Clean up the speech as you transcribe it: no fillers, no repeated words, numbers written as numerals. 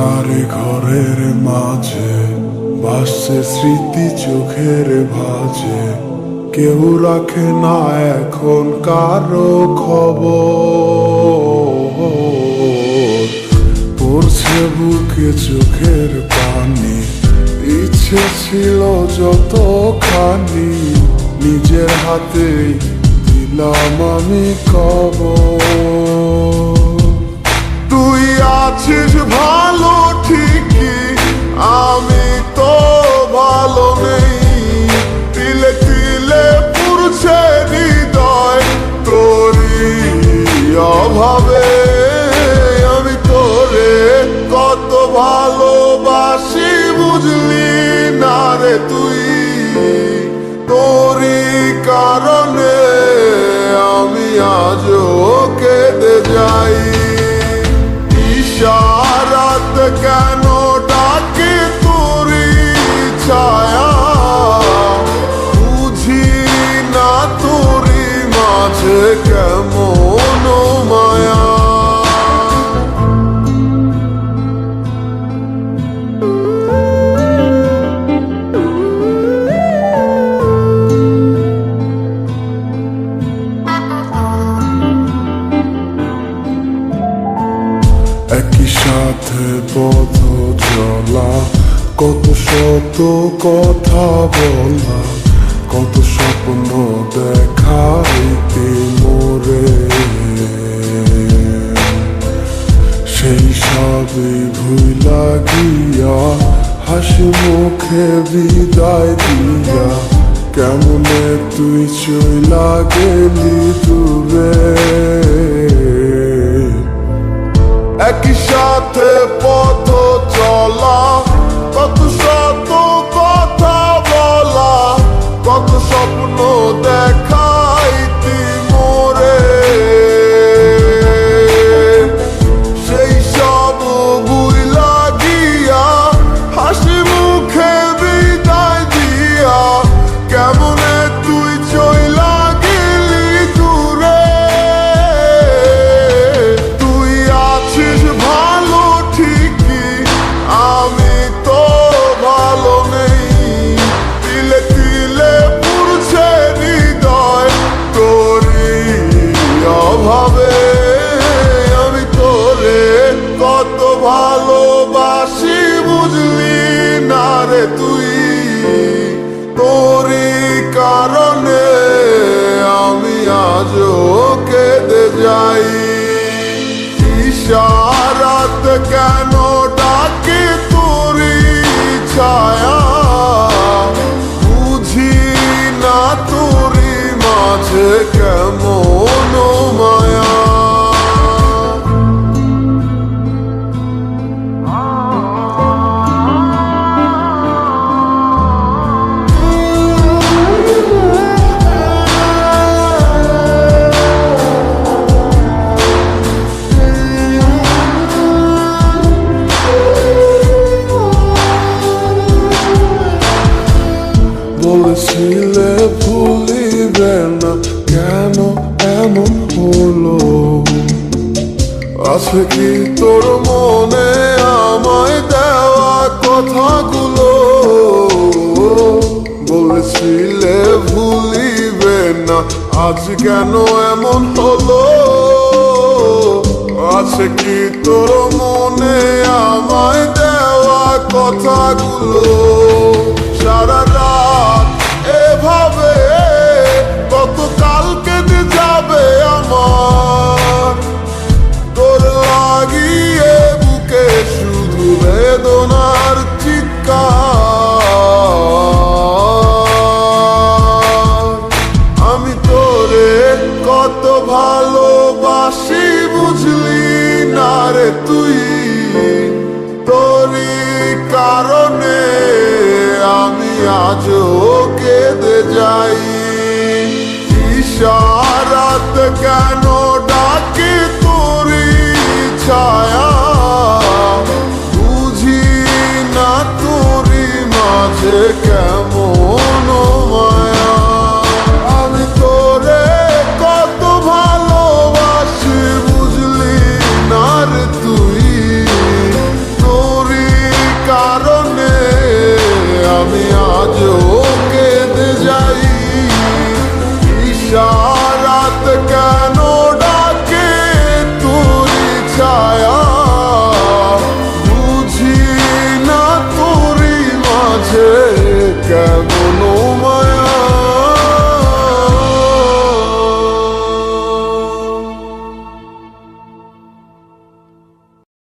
অন্ধকারে ঘরের মাঝে ভাসছে স্মৃতি চোখের ভাঁজে। কেউ রাখে না এখন কারো খবর। পড়ছে বুকে চোখের পানি, ইচ্ছে ছিল যতখানি নিজের হাতেই দিলাম আমি কবর। তুই আছিস ভালো ঠিকই, আমি তো ভালো নেই। তিলে তিলে পুড়ছে হৃদয় তোরই অভাবে। আমি তোরে কত ভালোবাসি বুঝলি না রে তুই। তোরই কারণে আমি আজও কেঁদে যাই। ইশারাত কেন ডাকে তোরই ছায়া, বুঝি না তোরই মাঝে কেমন মায়া। একই সাথে পথ চলা, কত শত কথা বলা, কত স্বপ্ন দেখাইতে মোরে। সেই সবই ভুলা গিয়া হাসি মুখে বিদায় দিয়া কেমনে তুই চইলা গেলি দূরে। একই সাথে পথ চলা, কত শত কথা বলা, কত স্বপ্ন দেখাইতি মোরে। সেই সব ভুইলা গিয়া হাসি মুখে বিদায় দিয়া কেমনে তুই চইলা গেলি দূরে। তুই আছিস ভালো ঠিকই, আমি তো ভালো নেই। তিলে তিলে পুড়ছে হৃদয় তোরই অভাবে। আমি তোরে কত ভালোবাসি বুঝলি না রে তুই। তোরই কারণে আমি আজও কেঁদে যাই। ইশারাত কেন ডাকে তোরই ছায়া, বুঝি না তোরই মাঝে কেমন মায়া। বলেছিলে ভুলিবে না, কেন এমন হলো? আছে কি তোর মনে আমায় দেওয়া কথাগুলো? বলেছিলে ভুলিবে না, আজ কেন এমন হলো? আছে কি তোর মনে আমায় দেওয়া কথাগুলো?